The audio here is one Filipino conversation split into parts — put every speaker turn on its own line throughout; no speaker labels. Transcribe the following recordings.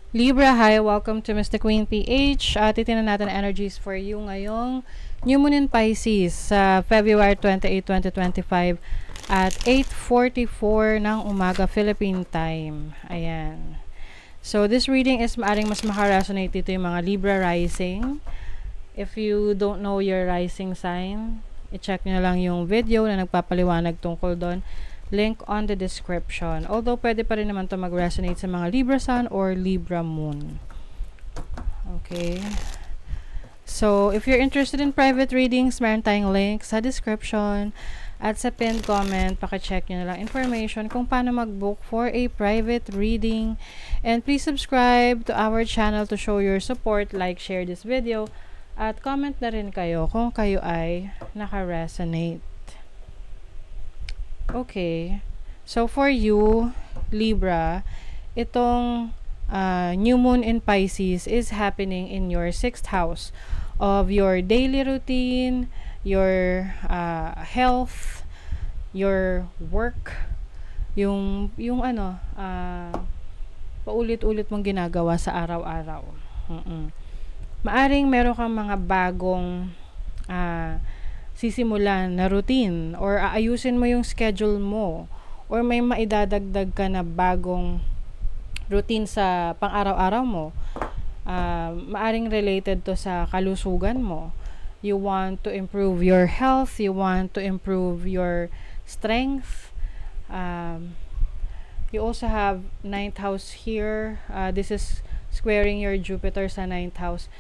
Libra, hi! Welcome to Mr. Queen PH. Titignan natin energies for you ngayong New Moon in Pisces sa February 28, 2025 at 8:44 ng umaga Philippine time. Ayan. So, this reading is maaring mas makaresonate dito yung mga Libra rising. If you don't know your rising sign, i-check nyo lang yung video na nagpapaliwanag tungkol doon. Link on the description. Although, pwede pa rin naman to mag-resonate sa mga Libra Sun or Libra Moon. Okay. So, if you're interested in private readings, meron tayong link sa description at sa pinned comment. Paki-check nyo na lang information kung paano mag-book for a private reading. And please subscribe to our channel to show your support. Like, share this video. At comment na rin kayo kung kayo ay naka-resonate. Okay. So, for you, Libra, itong New Moon in Pisces is happening in your 6th house of your daily routine, your health, your work, yung paulit-ulit mong ginagawa sa araw-araw. Maaring meron kang mga bagong sisimulan na routine or aayusin mo yung schedule mo or may maidadagdag ka na bagong routine sa pang-araw-araw mo. Maaring related to sa kalusugan mo. You want to improve your health, you want to improve your strength. You also have 9th house here. This is squaring your Jupiter sa 9th house.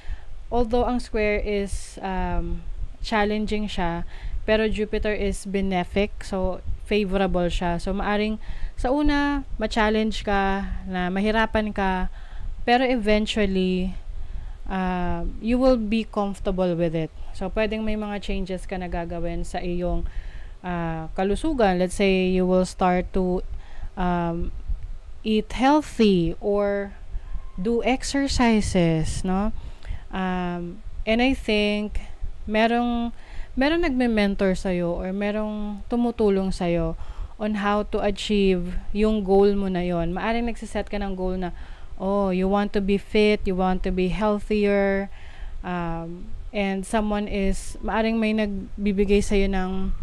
Although ang square is challenging siya, pero Jupiter is benefic, so favorable siya. So maaring sa una ma-challenge ka, na mahirapan ka, pero eventually you will be comfortable with it. So pwedeng may mga changes ka na gagawin sa iyong kalusugan. Let's say you will start to eat healthy or do exercises, no? And I think merong nagme-mentor sa'yo or merong tumutulong sa'yo on how to achieve yung goal mo na yon. Maaring nagsiset ka ng goal na, you want to be fit, you want to be healthier, and someone is, maaring may nagbibigay sa'yo ng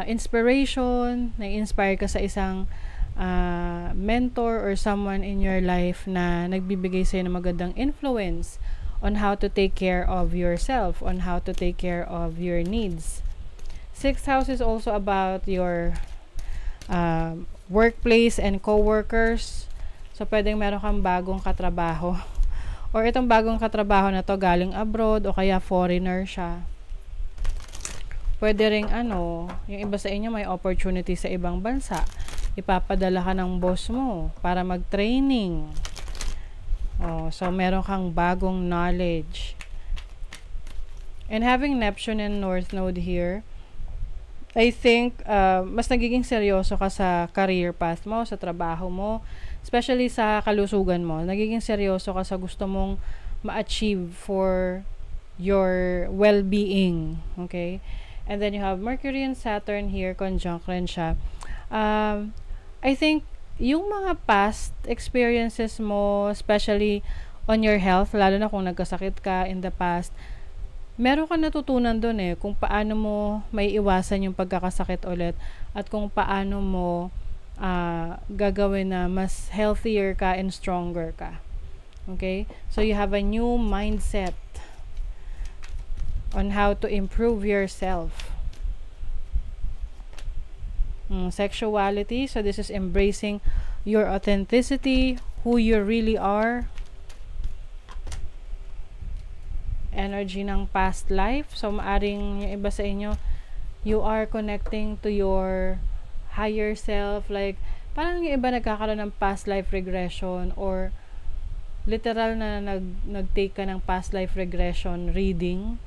inspiration, na-inspire ka sa isang mentor or someone in your life na nagbibigay sa'yo ng magandang influence on how to take care of yourself, on how to take care of your needs. 6th house is also about your workplace and co-workers. So, pwedeng meron kang bagong katrabaho. Or itong bagong katrabaho na to galing abroad o kaya foreigner siya. Pwede ring yung iba sa inyo may opportunity sa ibang bansa. Ipapadala ka ng boss mo para mag-training. So meron kang bagong knowledge. And having Neptune and North Node here, I think mas nagiging seryoso ka sa career path mo, sa trabaho mo, especially sa kalusugan mo. Nagiging seryoso ka sa gusto mong ma-achieve for your well-being. Okay? And then you have Mercury and Saturn here, conjunct rin siya. I think yung mga past experiences mo, especially on your health, lalo na kung nagkasakit ka in the past, meron ka natutunan doon kung paano mo may iwasan yung pagkakasakit ulit at kung paano mo gagawin na mas healthier ka and stronger ka. Okay? So you have a new mindset on how to improve yourself. Sexuality, so this is embracing your authenticity, who you really are. Energy ng past life, so maaring yung iba sa inyo, you are connecting to your higher self, like parang yung iba nagkakaroon ng past life regression or literal na nag-take ka ng past life regression reading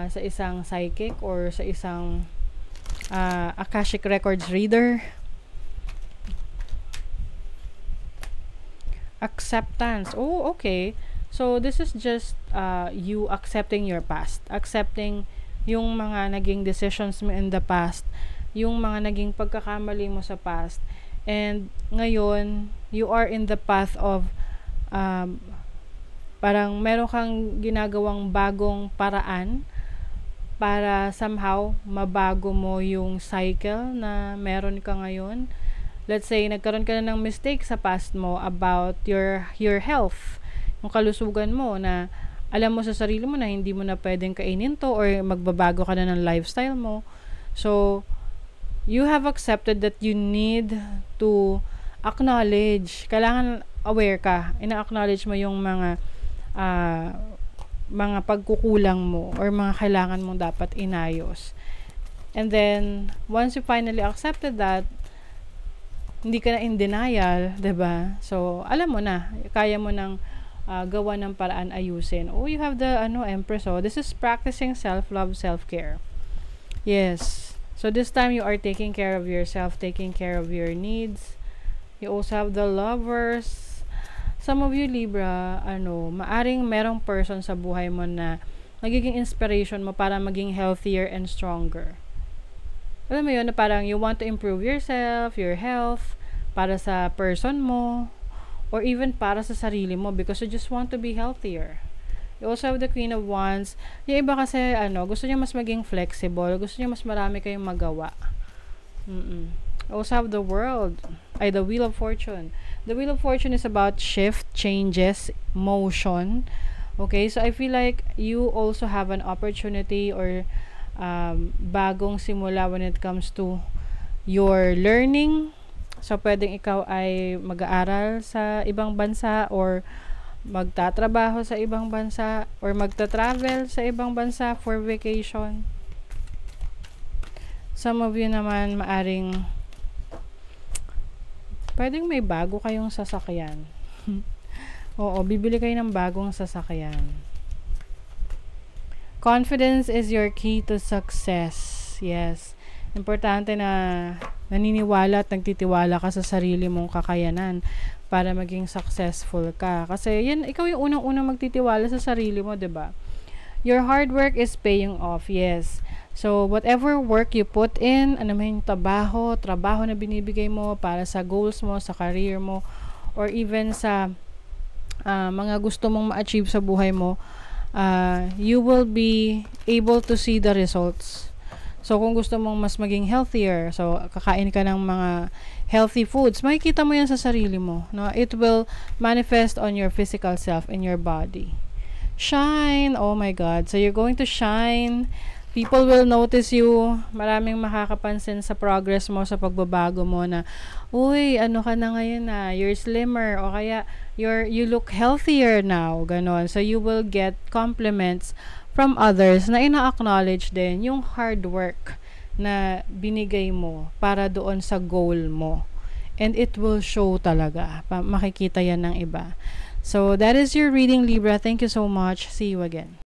sa isang psychic or sa isang Akashic Records reader. Acceptance. Okay. So, this is just you accepting your past. Accepting yung mga naging decisions mo in the past. Yung mga naging pagkakamali mo sa past. And ngayon, you are in the path of um, parang meron kang ginagawang bagong paraan para somehow mabago mo yung cycle na meron ka ngayon. Let's say, nagkaroon ka na ng mistake sa past mo about your health, yung kalusugan mo, na alam mo sa sarili mo na hindi mo na pwedeng kainin to or magbabago ka na ng lifestyle mo. So, you have accepted that you need to acknowledge, kailangan aware ka, ina-acknowledge mo yung mga pagkukulang mo or mga kailangan mong dapat inayos. And then, once you finally accepted that, hindi ka na in denial, 'di ba? So, alam mo na, kaya mo nang gawa ng paraan, ayusin. Oh, you have the Empress. Oh, this is practicing self-love, self-care. Yes. So, this time you are taking care of yourself, taking care of your needs. You also have the Lovers. Some of you, Libra, maaring merong person sa buhay mo na nagiging inspiration mo para maging healthier and stronger. Alam mo yun, na parang you want to improve yourself, your health, para sa person mo, or even para sa sarili mo, because you just want to be healthier. You also have the Queen of Wands. Yung iba kasi, gusto niya mas maging flexible, gusto niya mas marami kayong magawa. Also have the the Wheel of Fortune. The Wheel of Fortune is about shift, changes, motion. Okay, so I feel like you also have an opportunity or bagong simula when it comes to your learning. So, pwedeng ikaw ay mag-aaral sa ibang bansa or magtatrabaho sa ibang bansa or magta-travel sa ibang bansa for vacation. Some of you naman maaring pwedeng may bago kayong sasakyan. Oo, bibili kayo ng bagong sasakyan. Confidence is your key to success. Yes. Importante na naniniwala at nagtitiwala ka sa sarili mong kakayanan para maging successful ka. Kasi yan, ikaw yung unang-unang magtitiwala sa sarili mo, 'di ba? Your hard work is paying off. Yes. So, whatever work you put in, yung trabaho na binibigay mo para sa goals mo, sa career mo, or even sa mga gusto mong ma-achieve sa buhay mo, you will be able to see the results. So, kung gusto mong mas maging healthier, so, kakain ka ng mga healthy foods, makikita mo yan sa sarili mo. No? It will manifest on your physical self and your body. Shine! Oh my God. So, you're going to shine. People will notice you. Maraming makakapansin sa progress mo, sa pagbabago mo na, uy, ka na ngayon na, you're slimmer, o kaya, you look healthier now, ganon. So, you will get compliments from others na ina-acknowledge din yung hard work na binigay mo para doon sa goal mo. And it will show talaga. Makikita yan ng iba. So, that is your reading, Libra. Thank you so much. See you again.